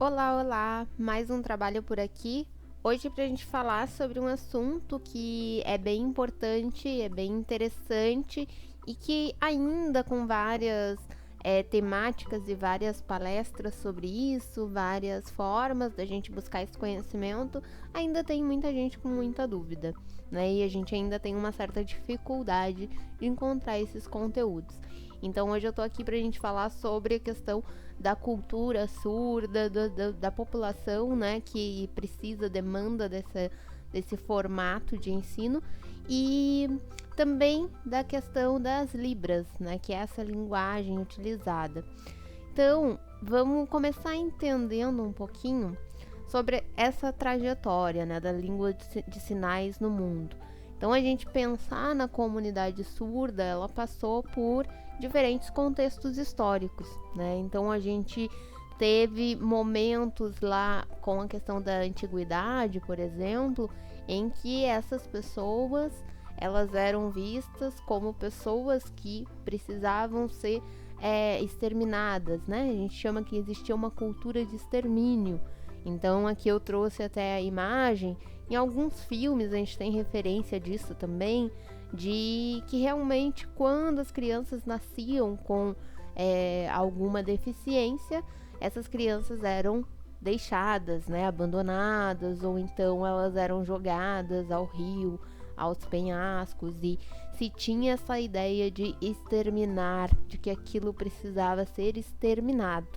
Olá, olá! Mais um trabalho por aqui. Hoje para a gente falar sobre um assunto que é bem importante, é bem interessante e que ainda com várias temáticas e várias palestras sobre isso, várias formas da gente buscar esse conhecimento, ainda tem muita gente com muita dúvida, né? E a gente ainda tem uma certa dificuldade de encontrar esses conteúdos. Então hoje eu tô aqui pra gente falar sobre a questão da cultura surda, da população, né, que precisa, demanda desse formato de ensino e também da questão das libras, né, que é essa linguagem utilizada. Então, vamos começar entendendo um pouquinho sobre essa trajetória, né, da língua de sinais no mundo. Então, a gente pensar na comunidade surda, ela passou por diferentes contextos históricos, né? Então, a gente teve momentos lá com a questão da antiguidade, por exemplo, em que essas pessoas elas eram vistas como pessoas que precisavam ser exterminadas, né? A gente chama que existia uma cultura de extermínio. Então aqui eu trouxe até a imagem. Em alguns filmes a gente tem referência disso também, de que realmente quando as crianças nasciam com alguma deficiência, essas crianças eram deixadas, né, abandonadas, ou então elas eram jogadas ao rio, aos penhascos, e se tinha essa ideia de exterminar, de que aquilo precisava ser exterminado.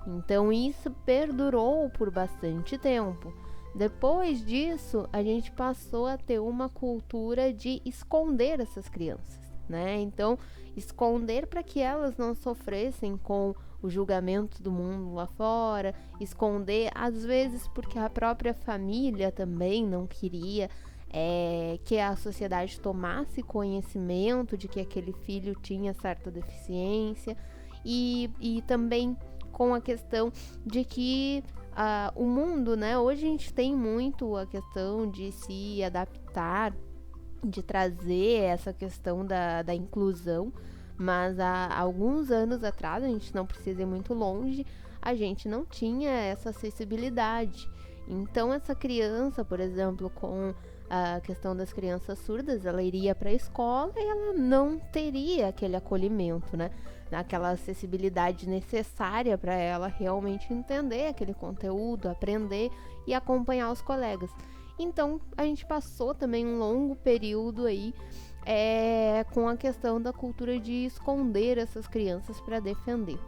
Então isso perdurou por bastante tempo. Depois disso, a gente passou a ter uma cultura de esconder essas crianças, né? Então, esconder para que elas não sofressem com o julgamento do mundo lá fora, esconder às vezes porque a própria família também não queria que a sociedade tomasse conhecimento de que aquele filho tinha certa deficiência e também com a questão de que o mundo, né? Hoje a gente tem muito a questão de se adaptar, de trazer essa questão da inclusão, mas há alguns anos atrás, a gente não precisa ir muito longe, a gente não tinha essa acessibilidade. Então, essa criança, por exemplo, com a questão das crianças surdas, ela iria para a escola e ela não teria aquele acolhimento, né? Aquela acessibilidade necessária para ela realmente entender aquele conteúdo, aprender e acompanhar os colegas. Então, a gente passou também um longo período aí com a questão da cultura de esconder essas crianças para defender.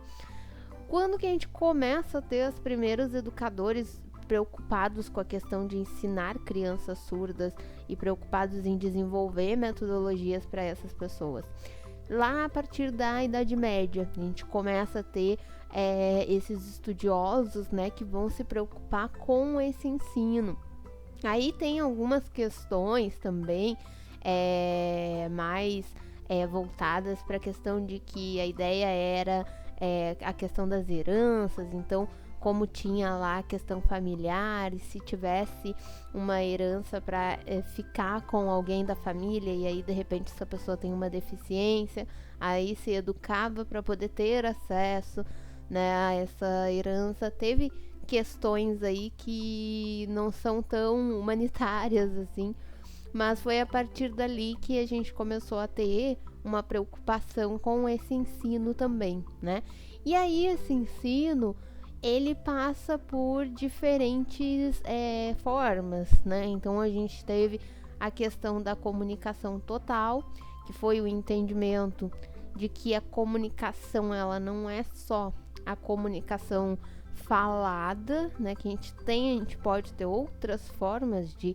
Quando que a gente começa a ter os primeiros educadores preocupados com a questão de ensinar crianças surdas e preocupados em desenvolver metodologias para essas pessoas? Lá a partir da Idade Média, a gente começa a ter esses estudiosos, né, que vão se preocupar com esse ensino. Aí tem algumas questões também mais voltadas para a questão de que a ideia era a questão das heranças, então como tinha lá a questão familiar, e se tivesse uma herança para ficar com alguém da família e aí de repente essa pessoa tem uma deficiência, aí se educava para poder ter acesso, né, a essa herança. Teve questões aí que não são tão humanitárias assim, mas foi a partir dali que a gente começou a ter uma preocupação com esse ensino também, né? E aí esse ensino ele passa por diferentes formas, né? Então a gente teve a questão da comunicação total, que foi o entendimento de que a comunicação ela não é só a comunicação falada, né? Que a gente pode ter outras formas de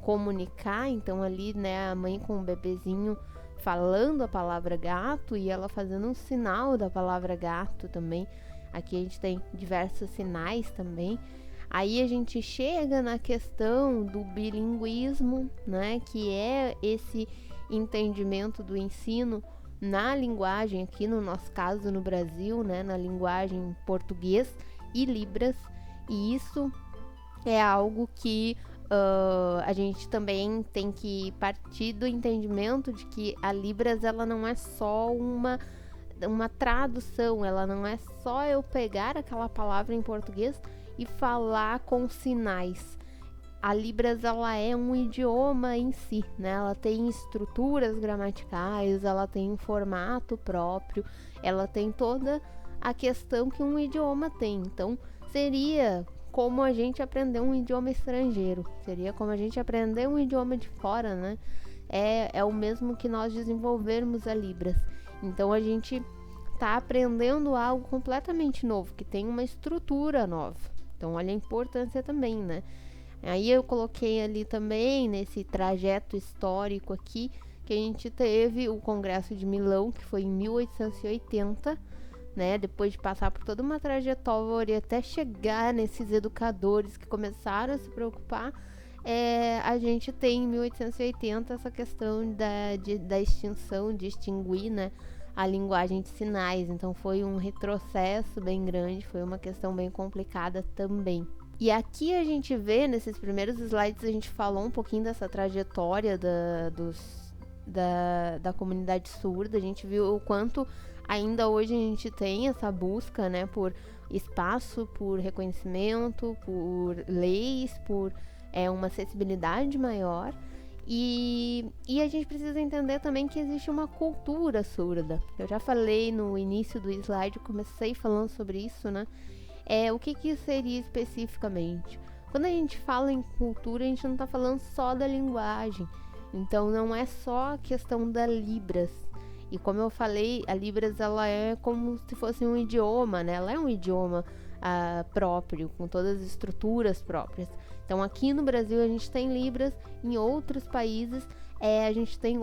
comunicar. Então ali, né, a mãe com o bebezinho falando a palavra gato e ela fazendo um sinal da palavra gato também. Aqui a gente tem diversos sinais também. Aí a gente chega na questão do bilinguismo, né, que é esse entendimento do ensino na linguagem, aqui no nosso caso no Brasil, né, na linguagem português e Libras. E isso é algo que a gente também tem que partir do entendimento de que a Libras ela não é só uma tradução, ela não é só eu pegar aquela palavra em português e falar com sinais. A Libras, ela é um idioma em si, né? Ela tem estruturas gramaticais, ela tem um formato próprio, ela tem toda a questão que um idioma tem. Então, seria como a gente aprender um idioma estrangeiro, seria como a gente aprender um idioma de fora, né? É o mesmo que nós desenvolvermos a Libras. Então, a gente tá aprendendo algo completamente novo, que tem uma estrutura nova. Então, olha a importância também, né? Aí eu coloquei ali também, nesse trajeto histórico aqui, que a gente teve o Congresso de Milão, que foi em 1880, né? Depois de passar por toda uma trajetória até chegar nesses educadores que começaram a se preocupar, a gente tem em 1880 essa questão da extinção, de extinguir, né, a linguagem de sinais. Então foi um retrocesso bem grande, foi uma questão bem complicada também. E aqui a gente vê, nesses primeiros slides, a gente falou um pouquinho dessa trajetória da comunidade surda. A gente viu o quanto ainda hoje a gente tem essa busca, né, por espaço, por reconhecimento, por leis, por uma acessibilidade maior. E a gente precisa entender também que existe uma cultura surda. Eu já falei no início do slide, comecei falando sobre isso, né? O que seria especificamente? Quando a gente fala em cultura, a gente não está falando só da linguagem. Então, não é só a questão da Libras. E como eu falei, a Libras, ela é como se fosse um idioma, né? Ela é um idioma próprio, com todas as estruturas próprias. Então, aqui no Brasil, a gente tem Libras. Em outros países, a gente tem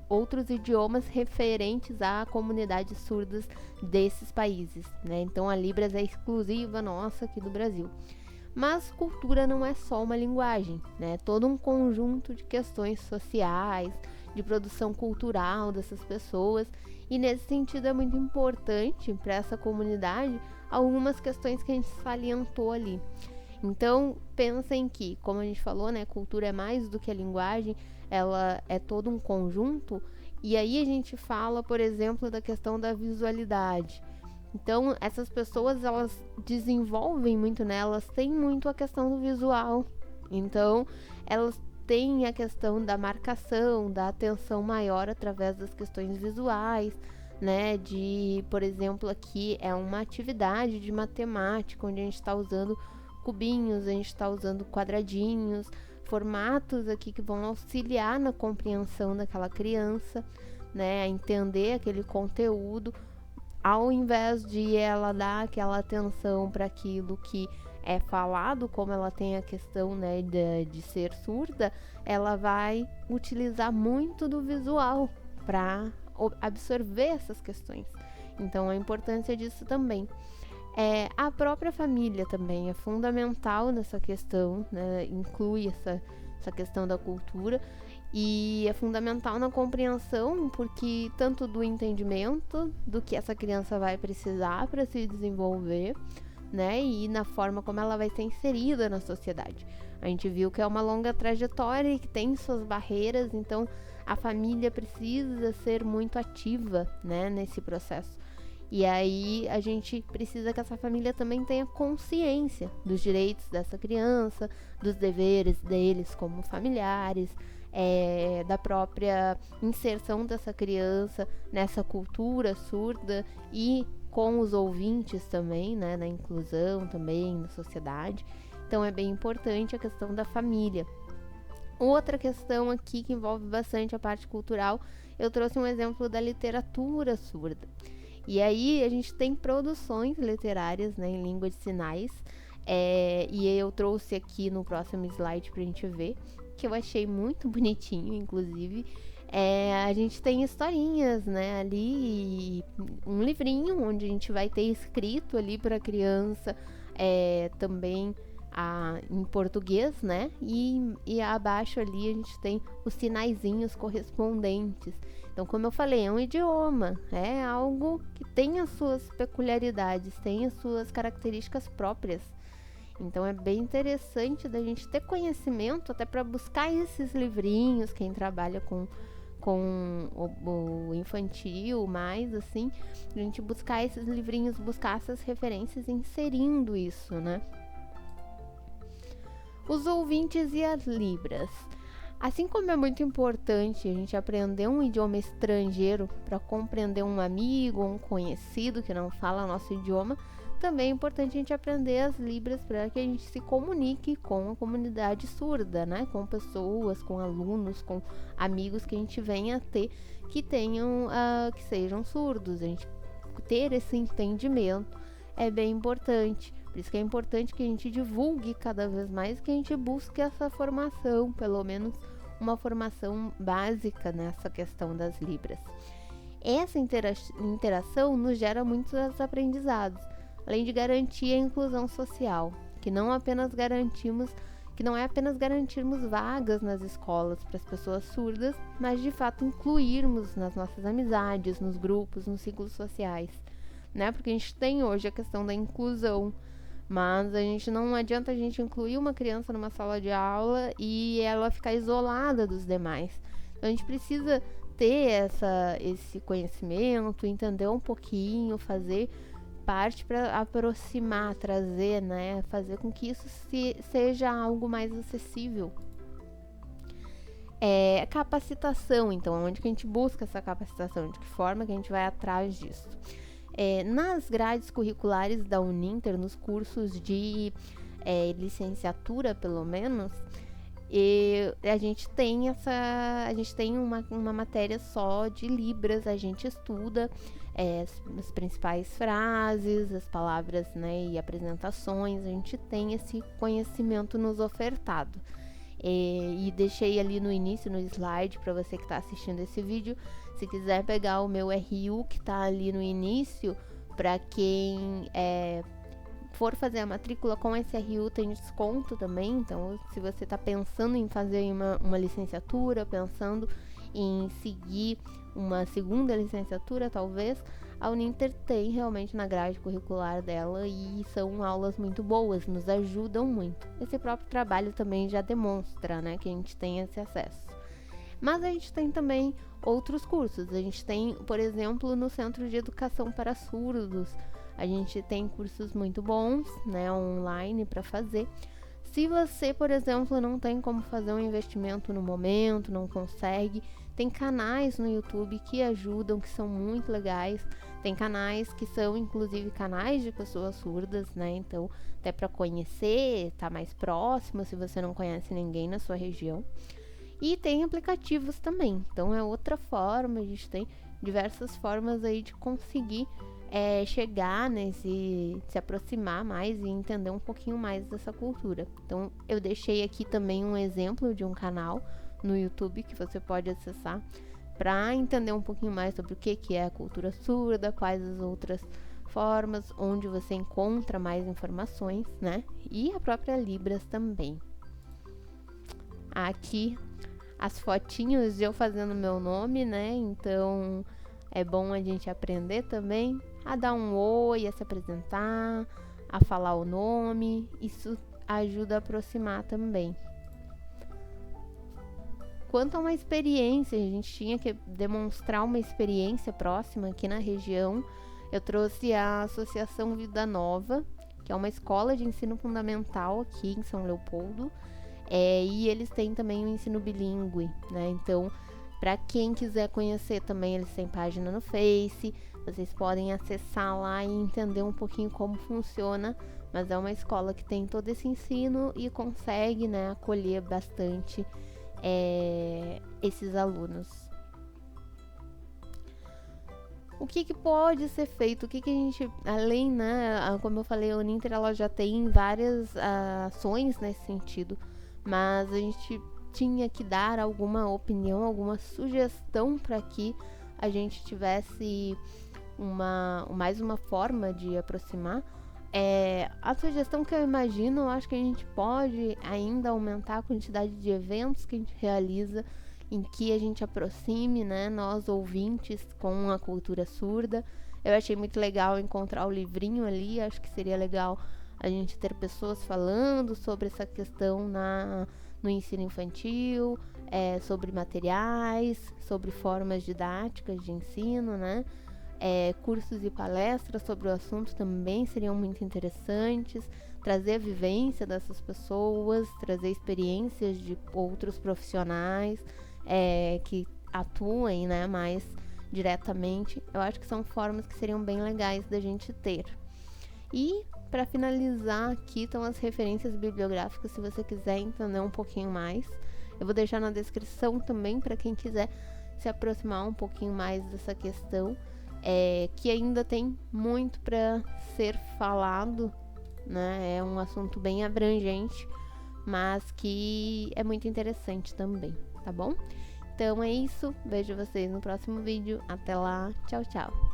outros idiomas referentes a comunidades surdas desses países, né? Então a Libras é exclusiva nossa aqui do Brasil. Mas cultura não é só uma linguagem, né? É todo um conjunto de questões sociais, de produção cultural dessas pessoas. E nesse sentido é muito importante para essa comunidade algumas questões que a gente salientou ali. Então, pensem que, como a gente falou, né, cultura é mais do que a linguagem, ela é todo um conjunto. E aí a gente fala, por exemplo, da questão da visualidade. Então, essas pessoas, elas desenvolvem muito, né, elas têm muito a questão do visual. Então, elas têm a questão da marcação, da atenção maior através das questões visuais, né, por exemplo, aqui é uma atividade de matemática, onde a gente está usando cubinhos, a gente está usando quadradinhos, formatos aqui que vão auxiliar na compreensão daquela criança, né, a entender aquele conteúdo, ao invés de ela dar aquela atenção para aquilo que é falado, como ela tem a questão, né, de ser surda, ela vai utilizar muito do visual para absorver essas questões. Então, a importância disso também. A própria família também é fundamental nessa questão, né? Inclui essa questão da cultura e é fundamental na compreensão, porque tanto do entendimento do que essa criança vai precisar para se desenvolver, né? E na forma como ela vai ser inserida na sociedade. A gente viu que é uma longa trajetória e que tem suas barreiras, então a família precisa ser muito ativa, né, nesse processo. E aí a gente precisa que essa família também tenha consciência dos direitos dessa criança, dos deveres deles como familiares, da própria inserção dessa criança nessa cultura surda e com os ouvintes também, né, na inclusão também, na sociedade. Então é bem importante a questão da família. Outra questão aqui que envolve bastante a parte cultural, eu trouxe um exemplo da literatura surda. E aí a gente tem produções literárias, né, em língua de sinais, e eu trouxe aqui no próximo slide pra gente ver, que eu achei muito bonitinho, inclusive. A gente tem historinhas, né, ali, um livrinho onde a gente vai ter escrito ali para a criança, também em português, né, e abaixo ali a gente tem os sinaizinhos correspondentes. Então, como eu falei, é um idioma, é algo que tem as suas peculiaridades, tem as suas características próprias. Então, é bem interessante da gente ter conhecimento até para buscar esses livrinhos, quem trabalha com com o infantil, mais assim, a gente buscar esses livrinhos, buscar essas referências, inserindo isso, né? Os ouvintes e as libras. Assim como é muito importante a gente aprender um idioma estrangeiro para compreender um amigo ou um conhecido que não fala nosso idioma, também é importante a gente aprender as libras para que a gente se comunique com a comunidade surda, né? Com pessoas, com alunos, com amigos que a gente venha a ter que tenham, que sejam surdos. A gente ter esse entendimento é bem importante. Por isso que é importante que a gente divulgue cada vez mais, que a gente busque essa formação, pelo menos uma formação básica nessa questão das libras. Essa interação nos gera muitos aprendizados, além de garantir a inclusão social, que não é apenas garantirmos vagas nas escolas para as pessoas surdas, mas de fato incluirmos nas nossas amizades, nos grupos, nos ciclos sociais, né? Porque a gente tem hoje a questão da inclusão, mas não adianta a gente incluir uma criança numa sala de aula e ela ficar isolada dos demais. Então a gente precisa ter esse conhecimento, entender um pouquinho, fazer parte para aproximar, trazer, né, fazer com que isso seja algo mais acessível. Capacitação, então, onde que a gente busca essa capacitação, de que forma que a gente vai atrás disso? Nas grades curriculares da Uninter, nos cursos de licenciatura, pelo menos, a gente tem uma matéria só de Libras, a gente estuda as principais frases, as palavras, né, e apresentações, a gente tem esse conhecimento nos ofertado. E deixei ali no início, no slide, para você que está assistindo esse vídeo, se quiser pegar o meu RU que está ali no início, para quem for fazer a matrícula com esse RU tem desconto também. Então, se você está pensando em fazer uma licenciatura, pensando em seguir uma segunda licenciatura, talvez, a Uninter tem realmente na grade curricular dela, e são aulas muito boas, nos ajudam muito. Esse próprio trabalho também já demonstra, né, que a gente tem esse acesso. Mas a gente tem também outros cursos. A gente tem, por exemplo, no Centro de Educação para Surdos, a gente tem cursos muito bons, né, online para fazer. Se você, por exemplo, não tem como fazer um investimento no momento, não consegue, tem canais no YouTube que ajudam, que são muito legais. Tem canais que são, inclusive, canais de pessoas surdas, né? Então, até para conhecer, tá mais próximo, se você não conhece ninguém na sua região. E tem aplicativos também. Então, é outra forma, a gente tem diversas formas aí de conseguir chegar, né, se aproximar mais e entender um pouquinho mais dessa cultura. Então, eu deixei aqui também um exemplo de um canal no YouTube que você pode acessar para entender um pouquinho mais sobre o que é a cultura surda, quais as outras formas, onde você encontra mais informações, né? E a própria Libras também. Aqui as fotinhos de eu fazendo meu nome, né? Então é bom a gente aprender também a dar um oi, a se apresentar, a falar o nome. Isso ajuda a aproximar também. Quanto a uma experiência, a gente tinha que demonstrar uma experiência próxima aqui na região. Eu trouxe a Associação Vida Nova, que é uma escola de ensino fundamental aqui em São Leopoldo, e eles têm também o ensino bilíngue, né? Então, para quem quiser conhecer também, eles têm página no Face, vocês podem acessar lá e entender um pouquinho como funciona, mas é uma escola que tem todo esse ensino e consegue, né, acolher bastante esses alunos. O que pode ser feito? O que a gente, além, né, como eu falei, a Uninter ela já tem várias ações nesse sentido, mas a gente tinha que dar alguma opinião, alguma sugestão para que a gente tivesse mais uma forma de aproximar. A sugestão que eu imagino, eu acho que a gente pode ainda aumentar a quantidade de eventos que a gente realiza, em que a gente aproxime, né, nós ouvintes com a cultura surda. Eu achei muito legal encontrar o livrinho ali, acho que seria legal a gente ter pessoas falando sobre essa questão no ensino infantil, sobre materiais, sobre formas didáticas de ensino, né? Cursos e palestras sobre o assunto também seriam muito interessantes, trazer a vivência dessas pessoas, trazer experiências de outros profissionais que atuem, né, mais diretamente. Eu acho que são formas que seriam bem legais da gente ter. E para finalizar, aqui estão as referências bibliográficas se você quiser entender um pouquinho mais. Eu vou deixar na descrição também para quem quiser se aproximar um pouquinho mais dessa questão, que ainda tem muito para ser falado, né? É um assunto bem abrangente, mas que é muito interessante também, tá bom? Então é isso, vejo vocês no próximo vídeo. Até lá, tchau, tchau!